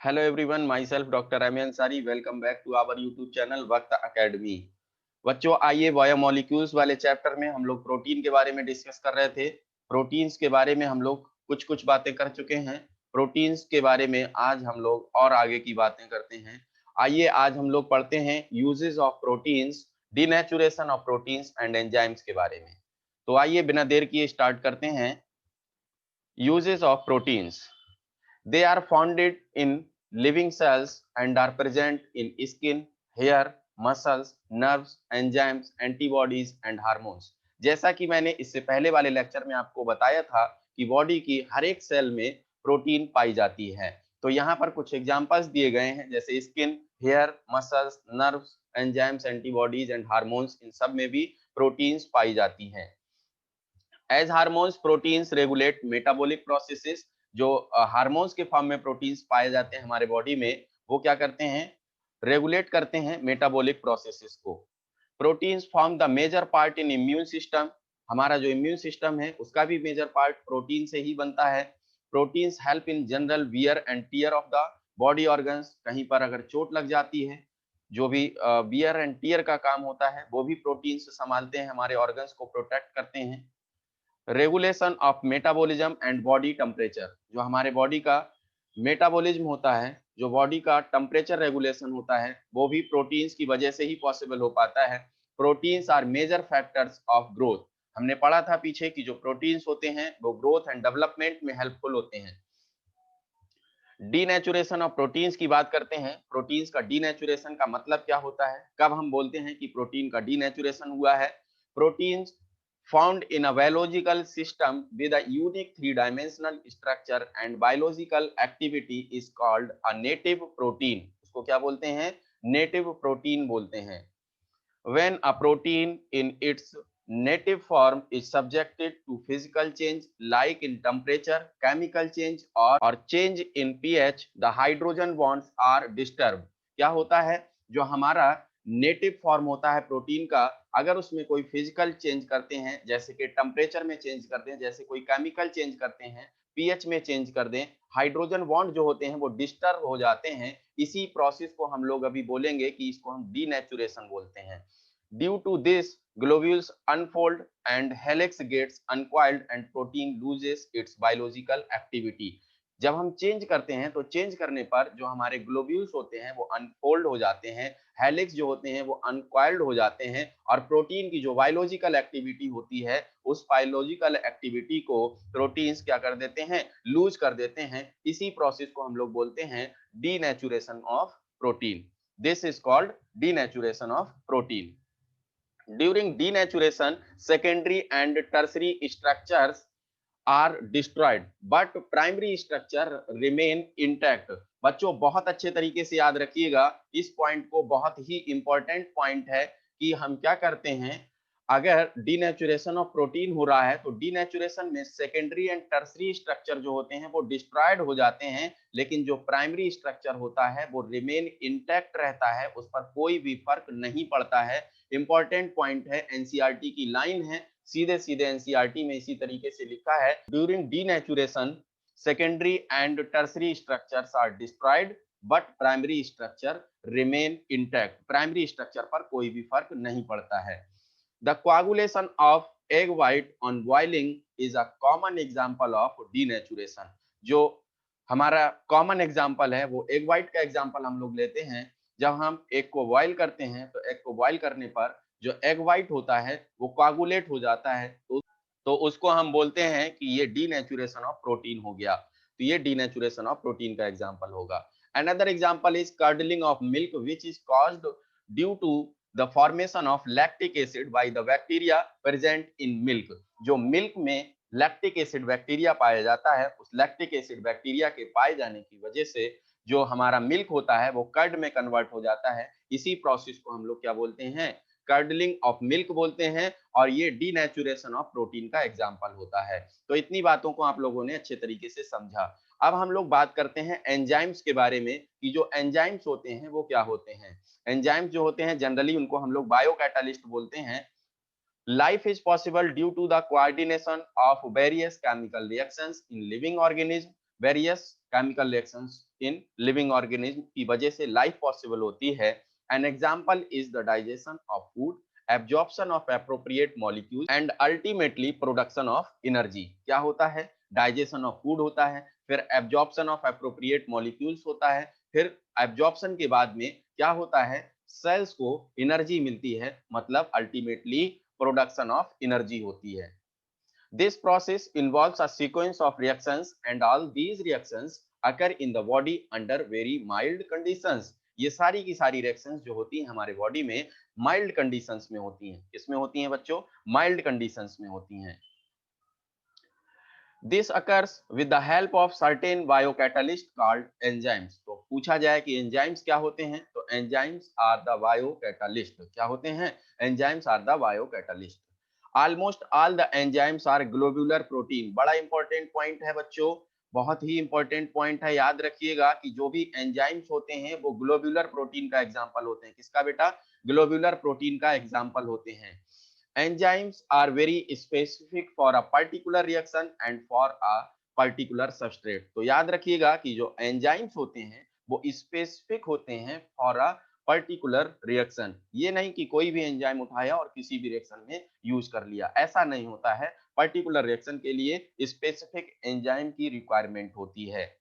Hello everyone, myself doctor M Ansari. Welcome back to our YouTube channel Waqt Academy. बच्चों, आइए biomolecules वाले chapter में हम लोग प्रोटीन के बारे में डिस्कस कर रहे थे। प्रोटीन्स के बारे में हम लोग कुछ कुछ बातें कर चुके हैं। प्रोटीन्स के बारे में आज हम लोग और आगे की बातें करते हैं। आइए आज हम लोग पढ़ते हैं uses of proteins, denaturation of proteins and enzymes के बारे में। तो आइए बिना देर किए स्टार्ट करते हैं। Uses of proteins. They are found in living cells and are present in skin, hair, muscles, nerves, enzymes, antibodies and hormones। जैसा कि मैंने इससे पहले वाले लेक्चर में आपको बताया था कि बॉडी की हर एक सेल में प्रोटीन पाई जाती है। तो यहाँ पर कुछ एग्जांपल्स दिए गए हैं, जैसे skin, hair, muscles, nerves, enzymes, antibodies and hormones, इन सब में भी प्रोटीन्स पाई जाती हैं। As hormones, proteins regulate metabolic processes. जो हार्मोन्स के फॉर्म में प्रोटीन्स पाए जाते हैं हमारे बॉडी में, वो क्या करते हैं? रेगुलेट करते हैं मेटाबॉलिक प्रोसेसेस को। Proteins form the major part in immune system. हमारा जो इम्यून सिस्टम है उसका भी मेजर पार्ट प्रोटीन से ही बनता है। Proteins help in general wear and tear of the body organs. कहीं पर अगर चोट लग जाती है, जो भी वियर एंड टियर का काम होता है वो भी प्रोटीन से संभालते हैं, हमारे ऑर्गन्स को प्रोटेक्ट करते हैं। Regulation of metabolism and body temperature. जो हमारे बॉडी का मेटाबॉलिज्म होता है, जो बॉडी का टेम्परेचर रेगुलेशन होता है, वो भी प्रोटीन्स की वजह से ही पॉसिबल हो पाता है। Proteins are major factors of growth. हमने पढ़ा था पीछे कि जो प्रोटीन्स होते हैं वो ग्रोथ एंड डेवलपमेंट में हेल्पफुल होते हैं। डीनेचुरेशन ऑफ प्रोटीन्स की बात करते हैं। प्रोटीन्स का डीनेचुरेशन का मतलब क्या होता है? कब हम बोलते हैं कि प्रोटीन का डीनेचुरेशन हुआ है? Proteins found in a biological system with a unique three-dimensional structure and biological activity is called a native protein। उसको क्या बोलते हैं? नेटिव प्रोटीन बोलते हैं। When a protein in its native form is subjected to physical change like in temperature, chemical change or change in pH, the hydrogen bonds are disturbed। क्या होता है? जो हमारा नेटिव फॉर्म होता है प्रोटीन का, अगर उसमें कोई फिजिकल चेंज करते हैं, जैसे कि टेम्परेचर में चेंज करते हैं, जैसे कोई केमिकल चेंज करते हैं, पीएच में चेंज कर दें, हाइड्रोजन बॉन्ड जो होते हैं वो डिस्टर्ब हो जाते हैं। इसी प्रोसेस को हम लोग अभी बोलेंगे कि इसको हम डीनेचुरेशन बोलते हैं। Due to this, globules unfold and helix gets uncoiled and protein loses its biological activity। जब हम चेंज करते हैं तो चेंज करने पर जो हमारे ग्लोब्यूल्स होते हैं वो अनफोल्ड हो जाते हैं, हेलिक्स जो होते हैं वो अनकॉइल्ड हो जाते हैं, और प्रोटीन की जो बायोलॉजिकल एक्टिविटी होती है उस बायोलॉजिकल एक्टिविटी को प्रोटीन्स क्या कर देते हैं? लूज कर देते हैं। इसी प्रोसेस को हम लोग बोलते हैं denaturation of protein. This is called denaturation of protein. During denaturation, secondary and tertiary structures are destroyed, but primary structure remain intact। बच्चों बहुत अच्छे तरीके से याद रखिएगा, इस पॉइंट को, बहुत ही इंपॉर्टेंट पॉइंट है कि हम क्या करते हैं। अगर डीनेचुरेशन ऑफ प्रोटीन हो रहा है तो डीनेचुरेशन में सेकेंडरी एंड टर्सरी स्ट्रक्चर जो होते हैं वो डिस्ट्रॉयड हो जाते हैं, लेकिन जो प्राइमरी स्ट्रक्चर होता है वो रिमेन इंटैक्ट रहता है, उस पर कोई भी फर्क नहीं पड़ता है। इंपॉर्टेंट पॉइंट है, एनसीईआरटी की लाइन है, सीधे सीधे एनसीईआरटी में इसी तरीके से लिखा है, during denaturation secondary and tertiary structures are destroyed but primary structure remain intact. Primary structure पर कोई भी फर्क नहीं पड़ता है। The coagulation of egg white on boiling is a common example of denaturation। जो हमारा कॉमन एग्जाम्पल है वो एग व्हाइट का एग्जाम्पल हम लोग लेते हैं। जब हम एग को बॉईल करते हैं तो एग को बॉईल करने पर जो एग व्हाइट होता है वो कोगुलेट हो जाता है, तो उसको हम बोलते हैं कि ये डीनेचुरेशन ऑफ प्रोटीन हो गया। तो ये डीनेचुरेशन ऑफ प्रोटीन का एग्जाम्पल होगा। Another example is curdling of milk which is caused due to the formation of lactic acid by the bacteria present in milk. जो मिल्क में लैक्टिक एसिड बैक्टीरिया पाया जाता है, उस लैक्टिक एसिड बैक्टीरिया के पाए जाने की वजह से जो हमारा मिल्क होता है वो कर्ड में कन्वर्ट हो जाता है। इसी प्रोसेस को हम लोग क्या बोलते हैं? कर्डलिंग ऑफ मिल्क बोलते हैं, और ये डीनेचुरेशन ऑफ प्रोटीन का एग्जाम्पल होता है। तो इतनी बातों को आप लोगों ने अच्छे तरीके से समझा। अब हम लोग बात करते हैं एंजाइम्स के बारे में कि जो एंजाइम्स होते हैं वो क्या होते हैं। एंजाइम्स जो होते हैं जनरली उनको हम लोग बायोकैटालिस्ट बोलते हैं। Life is possible due to the coordination of various chemical reactions in living organism। various chemical reactions in living organism की वजह से लाइफ पॉसिबल होती है। An example is the digestion of food, absorption of appropriate molecule and ultimately production of energy. क्या होता है? Digestion of food होता है, फिर एब्जॉर्प्शन ऑफ एप्रोप्रिएट मॉलिक्यूल्स होता है, फिर एब्जॉर्प्शन के बाद में क्या होता है? सेल्स को एनर्जी मिलती है, मतलब अल्टीमेटली प्रोडक्शन ऑफ एनर्जी होती है। This process involves a sequence of reactions and all these reactions occur in the body under very mild conditions। ये सारी की सारी रिएक्शंस जो होती हैं हमारे बॉडी में माइल्ड कंडीशंस में होती हैं। किसमें होती हैं बच्चों? माइल्ड कंडीशंस में होती हैं। This occurs with the help of certain biocatalysts called enzymes। तो पूछा जाए कि एंजाइम्स क्या होते हैं, तो एंजाइम्स आर द बायोकैटालिस्ट। क्या होते हैं? Enzymes are the biocatalyst. Almost all the enzymes are globular protein. बड़ा इंपॉर्टेंट पॉइंट है बच्चों, बहुत ही इंपॉर्टेंट पॉइंट है, याद रखिएगा कि जो भी एंजाइम्स होते हैं वो ग्लोबुलर प्रोटीन का एग्जाम्पल होते हैं। किसका बेटा? ग्लोबुलर प्रोटीन का एग्जाम्पल होते हैं। Enzymes are very specific for a particular reaction and for a particular substrate। तो याद रखिएगा कि जो एंजाइम्स होते हैं वो स्पेसिफिक होते हैं फॉर अ पर्टिकुलर रिएक्शन। ये नहीं कि कोई भी एंजाइम उठाया और किसी भी रिएक्शन में यूज कर लिया, ऐसा नहीं होता है। पर्टिकुलर रिएक्शन के लिए स्पेसिफिक एंजाइम की रिक्वायरमेंट होती है।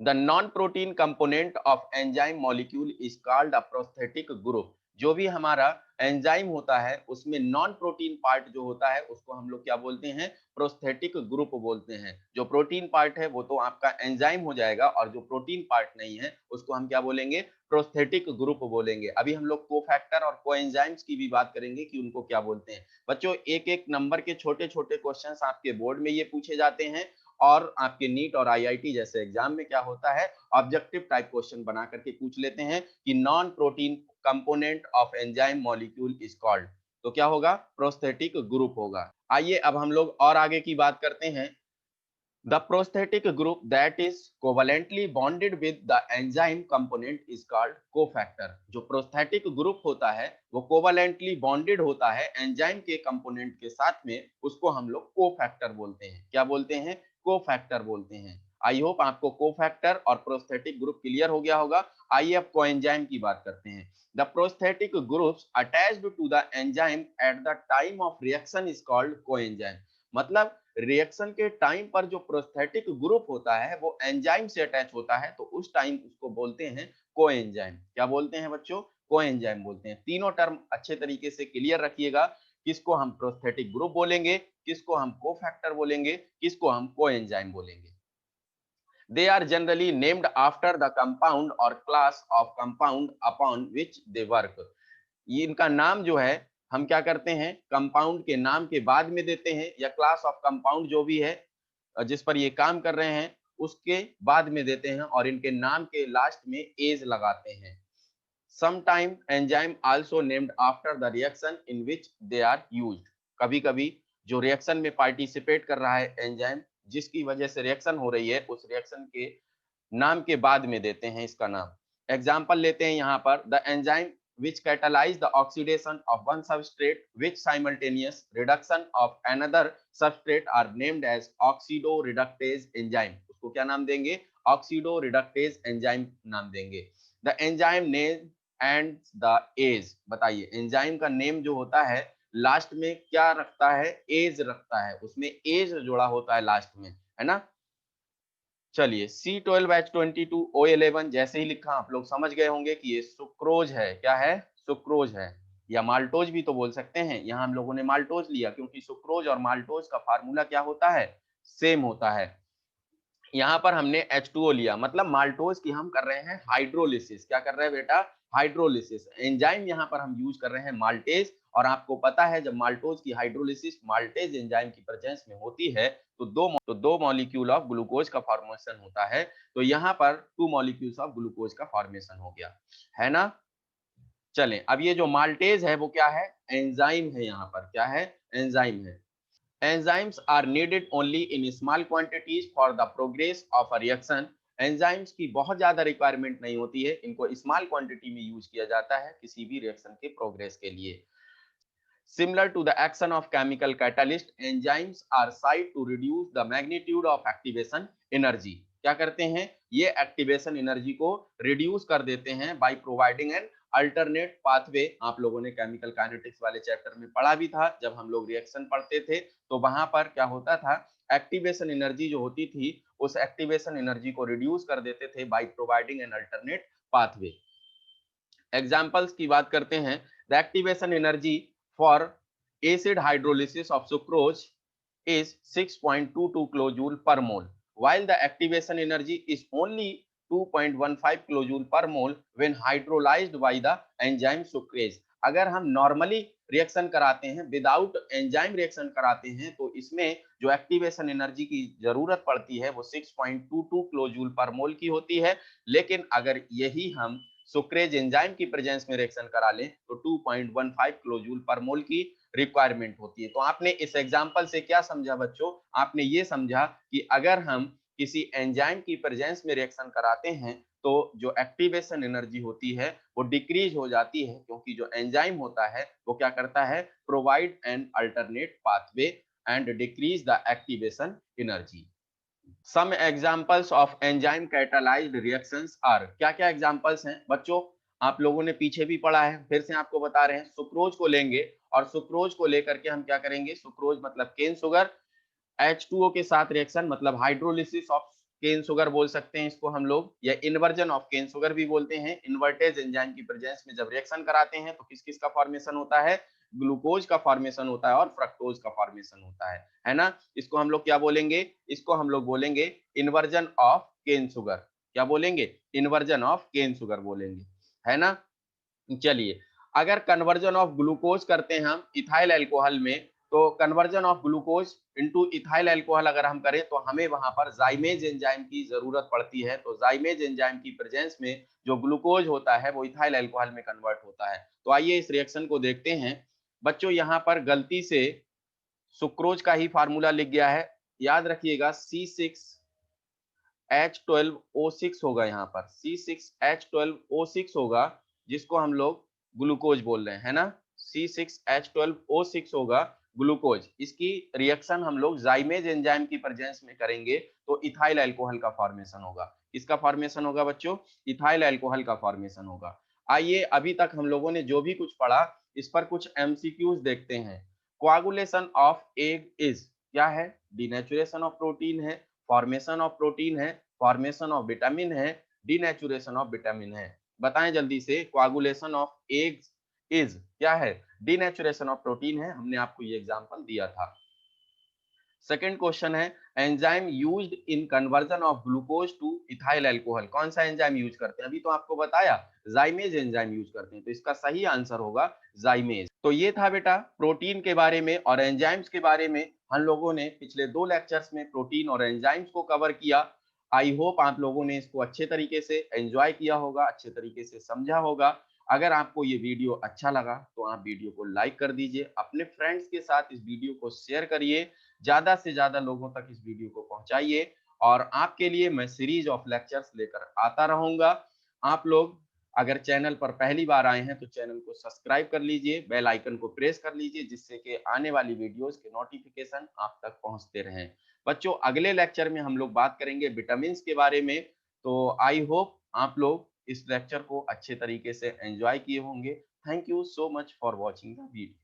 The non-protein component of enzyme molecule is called a prosthetic group। जो भी हमारा एंजाइम होता है उसमें नॉन प्रोटीन पार्ट जो होता है उसको हम लोग क्या बोलते हैं? प्रोस्थेटिक ग्रुप बोलते हैं। जो प्रोटीन पार्ट है वो तो आपका एंजाइम हो जाएगा, और जो प्रोटीन पार्ट नहीं है उसको हम क्या बोलेंगे? प्रोस्थेटिक ग्रुप बोलेंगे। अभी हम लोग कोफैक्टर और कोएंजाइम्स की भी बात करेंगे कि उनको क्या बोलते हैं। बच्चों एक एक नंबर के छोटे छोटे क्वेश्चंस आपके बोर्ड में ये पूछे जाते हैं, और आपके नीट और आईआईटी जैसे एग्जाम में क्या होता है? ऑब्जेक्टिव टाइप क्वेश्चन बना करके पूछ लेते हैं कि non protein component of enzyme molecule is called. तो क्या होगा? प्रोस्थेटिक ग्रुप होगा। आइए अब हम लोग और आगे की बात करते हैं। The prosthetic group that is covalently bonded with the enzyme component is called cofactor। जो prosthetic group होता है वो covalently bonded होता है एंजाइम के कंपोनेंट के साथ में, उसको हम लोग कोफैक्टर बोलते हैं। क्या बोलते हैं? कोफैक्टर बोलते हैं। आई होप आपको कोफैक्टर और प्रोस्थेटिक ग्रुप क्लियर हो गया होगा। आइए अब कोएंजाइम की बात करते हैं। The prosthetic groups attached to the enzyme at the time of reaction is called coenzyme। मतलब रिएक्शन के टाइम पर जो प्रोस्थेटिक ग्रुप होता है वो एंजाइम से अटैच होता है, तो उस टाइम उसको बोलते हैं कोएंजाइम। क्या बोलते हैं बच्चों? कोएंजाइम बोलते हैं। तीनों टर्म अच्छे तरीके से क्लियर रखिएगा। किसको हम प्रोस्थेटिक ग्रुप बोलेंगे, किसको हम कोफैक्टर बोलेंगे, किसको हम कोएंजाइम बोलेंगे। They are generally named after the compound or class of compound upon which they work। ये इनका नाम जो है हम क्या करते हैं? कंपाउंड के नाम के बाद में देते हैं, या क्लास ऑफ कंपाउंड जो भी है जिस पर ये काम कर रहे हैं उसके बाद में देते हैं, और इनके नाम के लास्ट में एज लगाते हैं। Sometime enzyme also named after the reaction in which they are used। कभी कभी जो रिएक्शन में पार्टिसिपेट कर रहा है एंजाइम, जिसकी वजह से रिएक्शन हो रही है, उस रिएक्शन के नाम के बाद में देते हैं इसका नाम। एग्जाम्पल लेते हैं यहाँ पर, the enzyme which catalyze the oxidation of one substrate with simultaneous reduction of another substrate are named as oxidoreductase enzyme। उसको क्या नाम देंगे? oxidoreductase enzyme नाम देंगे। the enzyme name and the age। बताइए एंजाइम का नेम जो होता है लास्ट में क्या रखता है? एज रखता है, उसमें एज जोड़ा होता है लास्ट में, है ना। चलिए C12H22O11 जैसे ही लिखा आप लोग समझ गए होंगे कि ये सुक्रोज है। क्या है? सुक्रोज है, या माल्टोज भी तो बोल सकते हैं। यहाँ हम लोगों ने माल्टोज लिया क्योंकि सुक्रोज और माल्टोज का फार्मूला क्या होता है? सेम होता है। यहाँ पर हमने H2O लिया, मतलब माल्टोज की हम कर रहे हैं हाइड्रोलिसिस। क्या कर रहे हैं बेटा? हाइड्रोलिसिस। एंजाइम यहाँ पर हम यूज कर रहे हैं माल्टेज, और आपको पता है जब माल्टोज की हाइड्रोलिसिस माल्टेज एंजाइम की प्रेजेंस में होती है तो दो मॉलिक्यूल ऑफ ग्लूकोज का फॉर्मेशन होता है। तो यहाँ पर 2 मॉलिक्यूल्स ऑफ ग्लूकोज का फॉर्मेशन हो गया, है ना। चलें, अब ये जो माल्टेज है वो क्या है? एंजाइम है। यहाँ पर क्या है? एंजाइम है। Enzymes are needed only in small quantities for the progress of a reaction। Enzymes की बहुत ज्यादा रिक्वायरमेंट नहीं होती है, इनको स्मॉल क्वांटिटी में यूज किया जाता है किसी भी रिएक्शन के प्रोग्रेस के लिए। Similar to the action of chemical catalyst, enzymes are said to reduce the magnitude of activation energy। क्या करते हैं, ये एक्टिवेशन एनर्जी को रिड्यूस कर देते हैं by providing N alternate pathway. आप लोगों ने केमिकल काइनेटिक्स वाले चैप्टर में पढ़ा भी था, जब हम लोग रिएक्शन पढ़ते थे तो वहां पर क्या होता था, एक्टिवेशन एनर्जी जो होती थी उस एक्टिवेशन एनर्जी को रिड्यूस कर देते थे by providing N alternate pathway. Examples की बात करते हैं, the activation energy for acid hydrolysis of sucrose is 6.22 kilojoule per mole, while the activation energy is only 2.15 kilojoule per mole when hydrolyzed by the enzyme sucrase। अगर हम normally reaction कराते हैं, without enzyme reaction कराते हैं, तो इसमें जो activation energy की जरूरत पड़ती है वो 6.22 किलोजूल पर मोल की होती है। लेकिन अगर यही हम सुक्रेज एंजाइम की प्रेजेंस में रिएक्शन करा लें तो 2.15 किलोजूल पर मोल की रिक्वायरमेंट होती है। तो आपने इस एग्जांपल से क्या समझा बच्चों, आपने ये समझा कि अगर हम किसी एंजाइम की प्रेजेंस में रिएक्शन कराते हैं तो जो एक्टिवेशन एनर्जी होती है वो डिक्रीज हो जाती है, क्योंकि जो एंजाइम होता है वो क्या करता है, provide an alternate pathway and decrease the activation energy. Some examples of enzyme catalysed reactions are, क्या क्या एग्जांपल्स हैं बच्चों, आप लोगों ने पीछे भी पढ़ा है, फिर से आपको बता रहे हैं। सुक्रोज को लेंगे और सुक्रोज को लेकर के हम क्या करेंगे, सुक्रोज मतलब केन शुगर, H2O के साथ रिएक्शन मतलब हाइड्रोलिसिस ऑफ केन शुगर बोल सकते हैं इसको हम लोग, या इन्वर्जन ऑफ केन शुगर भी बोलते हैं। इन्वर्टेज एंजाइम की प्रेजेंस में जब रिएक्शन कराते हैं तो किस किस का फॉर्मेशन होता है, ग्लूकोज का फॉर्मेशन होता है और फ्रक्टोज का फॉर्मेशन होता है ना। इसको हम लोग क्या बोलेंगे, इसको हम लोग बोलेंगे इन्वर्जन ऑफ केन शुगर। क्या बोलेंगे, इन्वर्जन ऑफ केन शुगर बोलेंगे, है ना। चलिए, अगर कन्वर्जन ऑफ ग्लूकोज करते हैं हम इथाइल अल्कोहल में, तो conversion of glucose into ethyl alcohol अगर हम करें तो हमें वहां पर जाइमेज एंजाइम की जरूरत पड़ती है। तो जाइमेज एंजाइम की प्रेजेंस में जो ग्लूकोज होता है वो इथाइल अल्कोहल में कन्वर्ट होता है। तो आइए इस रिएक्शन को देखते हैं। बच्चों यहाँ पर गलती से सुक्रोज का ही फार्मूला लिख गया है, याद रखिएगा C6H12O6 होगा, यहाँ पर C6H12O6 होगा, जिसको हम लोग ग्लूकोज बोल रहे हैं, है ना। C6H12O6 होगा ग्लूकोज। इसकी रिएक्शन हम लोग जाइमेज एंजाइम की प्रेजेंस में करेंगे तो इथाइल अल्कोहल का फॉर्मेशन होगा। किसका फॉर्मेशन होगा बच्चों, इथाइल अल्कोहल का फॉर्मेशन होगा। आइए अभी तक हम लोगों ने जो भी कुछ पढ़ा इस पर कुछ एमसीक्यूज देखते हैं। कोआगुलेशन ऑफ एग इज, क्या है, डिनेचुरेशन ऑफ प्रोटीन है, फॉर्मेशन ऑफ प्रोटीन है, फॉर्मेशन ऑफ विटामिन है, डिनेचुरेशन ऑफ विटामिन है। बताएं जल्दी से, कोआगुलेशन ऑफ एग्स इज क्या है, डिनेचुरेशन ऑफ प्रोटीन है, हमने आपको ये एग्जांपल दिया था। सेकंड क्वेश्चन है, enzyme used in conversion of glucose two ethyl alcohol, कौन सा एंजाइम यूज करते हैं, अभी तो आपको बताया जाइमेज एंजाइम यूज करते हैं, तो इसका सही आंसर होगा जाइमेज। तो ये था बेटा प्रोटीन के बारे में और एंजाइम्स के बारे में। हम लोगों ने पिछले 2 लेक्चर्स में प्रोटीन और एंजाइम्स को कवर किया। आई होप आप लोगों ने इसको अच्छे तरीके से एंजॉय किया होगा, अच्छे तरीके से समझा होगा। अगर आपको ये वीडियो अच्छा लगा तो आप वीडियो को लाइक कर दीजिए, अपने फ्रेंड्स के साथ इस वीडियो को शेयर करिए, ज्यादा से ज्यादा लोगों तक इस वीडियो को पहुंचाइए। और आपके लिए मैं सीरीज ऑफ लेक्चर्स लेकर आता रहूंगा। आप लोग अगर चैनल पर पहली बार आए हैं तो चैनल को सब्सक्राइब कर लीजिए, बेल आइकन को प्रेस कर लीजिए, जिससे कि आने वाली वीडियोस के नोटिफिकेशन आप तक पहुंचते रहें। बच्चों अगले लेक्चर में हम लोग बात करेंगे विटामिन के बारे में। तो आई होप आप लोग इस लेक्चर को अच्छे तरीके से एंजॉय किए होंगे। Thank you so much for watching the video.